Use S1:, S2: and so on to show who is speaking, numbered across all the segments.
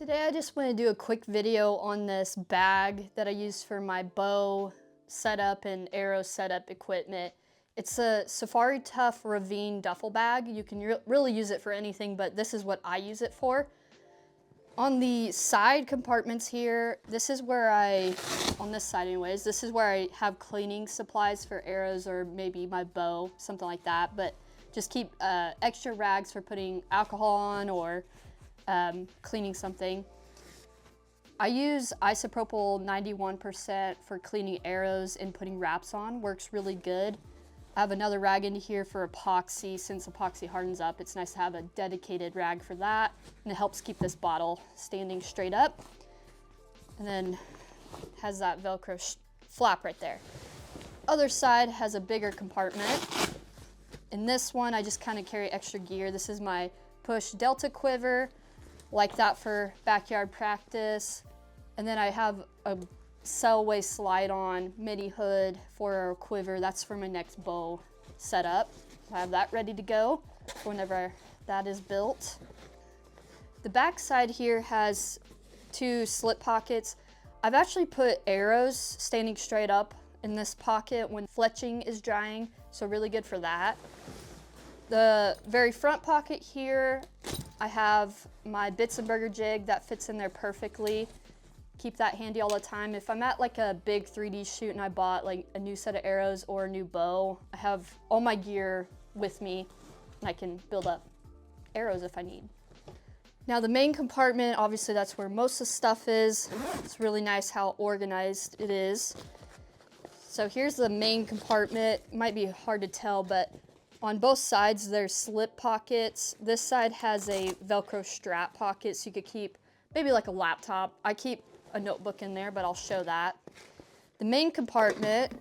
S1: Today I just want to do a quick video on this bag that I use for my bow setup and arrow setup equipment. It's a Safari Tuff Ravine duffel bag. You can really use it for anything, but this is what I use it for. On the side compartments here, this is where on this side anyways, this is where I have cleaning supplies for arrows or maybe my bow, something like that. But just keep extra rags for putting alcohol on or cleaning something. I use isopropyl 91% for cleaning arrows and putting wraps on. Works really good. I have another rag in here for epoxy. Since epoxy hardens up, it's nice to have a dedicated rag for that, and it helps keep this bottle standing straight up. And then has that Velcro flap right there. Other side has a bigger compartment. In this one, I just kind of carry extra gear. This is my push Delta quiver, like that for backyard practice. And then I have a Selway slide-on mini hood for a quiver. That's for my next bow setup. I have that ready to go for whenever that is built. The back side here has two slip pockets. I've actually put arrows standing straight up in this pocket when fletching is drying, so really good for that. The very front pocket here, I have my Bits and Burger jig that fits in there perfectly. Keep that handy all the time. If I'm at like a big 3D shoot and I bought like a new set of arrows or a new bow, I have all my gear with me and I can build up arrows if I need. Now the main compartment, obviously that's where most of the stuff is. It's really nice how organized it is. So here's the main compartment. It might be hard to tell, but on both sides there's slip pockets. This side has a Velcro strap pocket so you could keep maybe like a laptop. I keep a notebook in there, but I'll show that. The main compartment,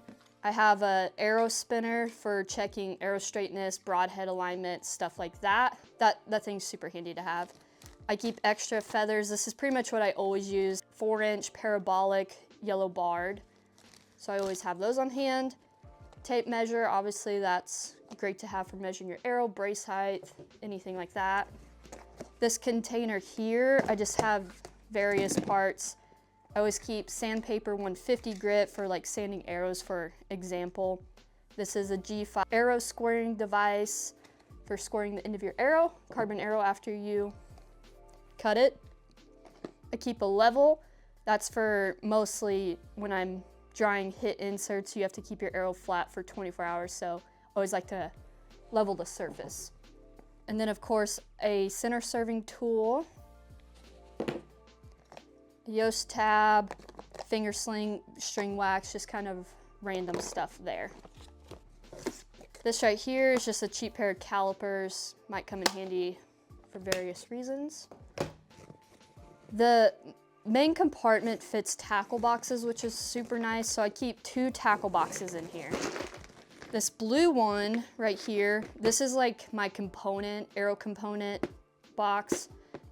S1: I have a arrow spinner for checking arrow straightness, broadhead alignment, stuff like that. That thing's super handy to have. I keep extra feathers. This is pretty much what I always use. 4-inch parabolic yellow barred. So I always have those on hand. Tape measure, obviously that's great to have for measuring your arrow, brace height, anything like that. This container here, I just have various parts. I always keep sandpaper 150 grit for like sanding arrows, for example. This is a G5 arrow squaring device for squaring the end of your arrow, carbon arrow after you cut it. I keep a level. That's for mostly when I'm drawing hit inserts, you have to keep your arrow flat for 24 hours, so I always like to level the surface. And then of course, a center serving tool, Yoast tab, finger sling, string wax, just kind of random stuff there. This right here is just a cheap pair of calipers, might come in handy for various reasons. The main compartment fits tackle boxes, which is super nice, so I keep 2 tackle boxes in here. This blue one right here, this is like my component, arrow component box.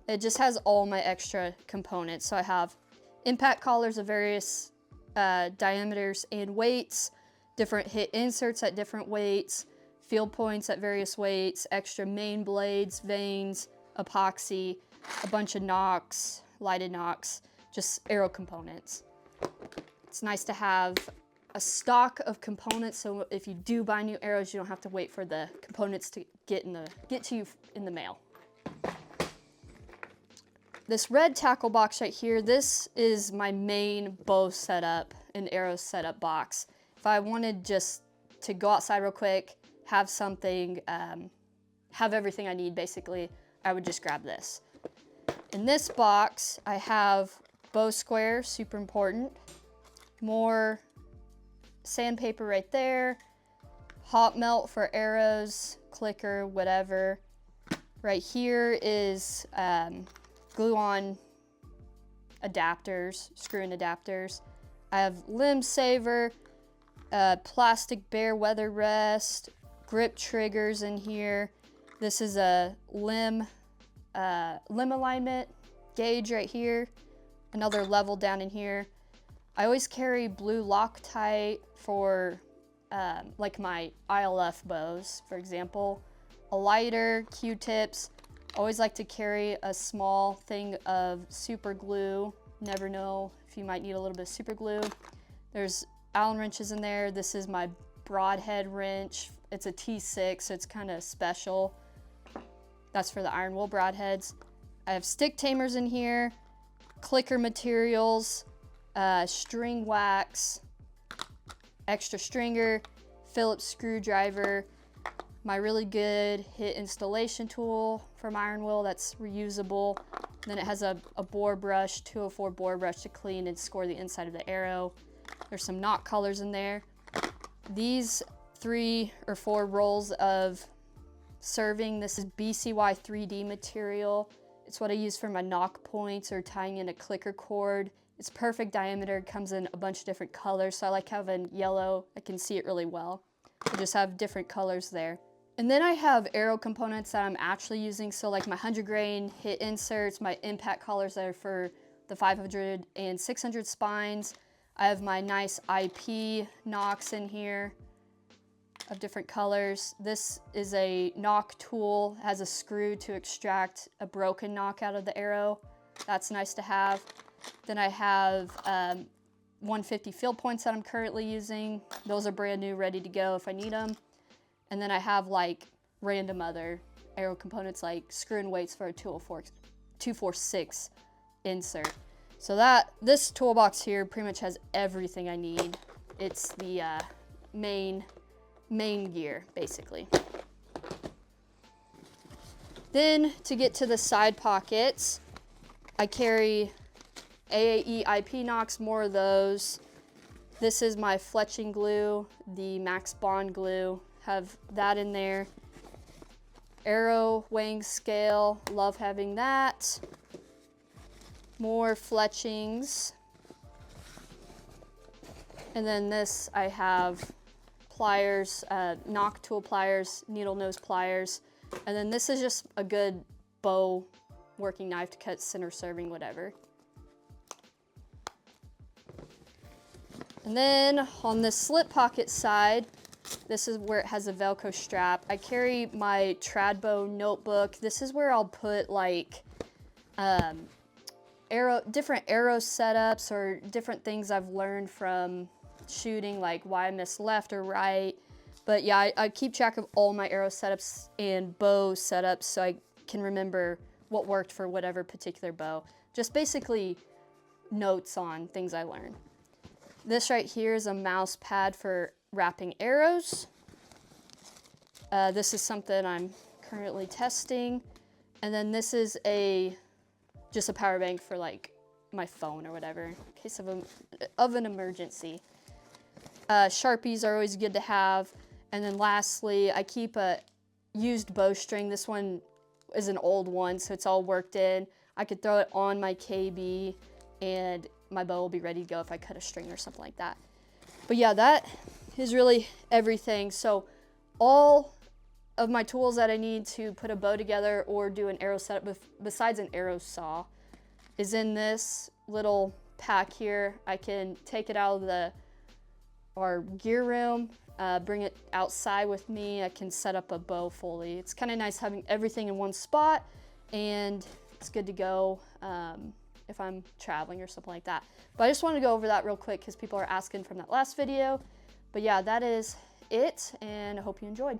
S1: It just has all my extra components. So I have impact collars of various diameters and weights, different hit inserts at different weights, field points at various weights, extra main blades, vanes, epoxy, a bunch of nocks, lighted nocks, just arrow components. It's nice to have a stock of components, so if you do buy new arrows, you don't have to wait for the components to get to you in the mail. This red tackle box right here, this is my main bow setup and arrow setup box. If I wanted just to go outside real quick, have something, have everything I need basically, I would just grab this. In this box, I have bow square, super important. More sandpaper right there. Hot melt for arrows, clicker, whatever. Right here is glue-on adapters, screw-in adapters. I have limb saver, plastic bear weather rest, grip triggers in here. This is a limb alignment gauge right here, another level down in here. I always carry blue Loctite for like my ILF bows, for example, a lighter, Q-tips, Always like to carry a small thing of super glue. Never know if you might need a little bit of super glue. There's Allen wrenches in there. This is my broadhead wrench. It's a T6, so it's kind of special. That's for the iron wool broadheads. I have stick tamers in here, clicker materials, string wax, extra stringer, Phillips screwdriver, my really good hit installation tool from iron wool that's reusable. Then it has a bore brush, 204 bore brush to clean and score the inside of the arrow. There's some knot colors in there. These 3 or 4 rolls of serving. This is BCY 3D material. It's what I use for my knock points or tying in a clicker cord. It's perfect diameter. It comes in a bunch of different colors, so I like having yellow. I can see it really well. I just have different colors there. And then I have arrow components that I'm actually using, so like my 100 grain hit inserts, my impact collars that are for the 500 and 600 spines. I have my nice IP nocks in here of different colors. This is a knock tool, it has a screw to extract a broken knock out of the arrow. That's nice to have. Then I have 150 field points that I'm currently using. Those are brand new, ready to go if I need them. And then I have like random other arrow components like screw and weights for a 246 insert. So this toolbox here pretty much has everything I need. It's the main gear, basically. Then to get to the side pockets, I carry AAE IP knocks, more of those. This is my Fletching glue, the Max Bond glue, have that in there. Arrow weighing scale, love having that. More Fletchings. And then this, I have pliers, knock tool pliers, needle nose pliers. And then this is just a good bow working knife to cut center serving, whatever. And then on the slip pocket side, this is where it has a Velcro strap. I carry my Tradbow notebook. This is where I'll put like different arrow setups or different things I've learned from shooting, like why I miss left or right. But yeah, I keep track of all my arrow setups and bow setups so I can remember what worked for whatever particular bow. Just basically notes on things I learned. This right here is a mouse pad for wrapping arrows. This is something I'm currently testing. And then this is just a power bank for like my phone or whatever in case of an emergency. Sharpies are always good to have. And then lastly, I keep a used bowstring. This one is an old one, so it's all worked in. I could throw it on my KB and my bow will be ready to go if I cut a string or something like that. But yeah, that is really everything. So all of my tools that I need to put a bow together or do an arrow setup besides an arrow saw is in this little pack here. I can take it out of our gear room, bring it outside with me. I can set up a bow fully. It's kind of nice having everything in one spot, and it's good to go if I'm traveling or something like that. But I just wanted to go over that real quick because people are asking from that last video. But yeah, that is it, and I hope you enjoyed.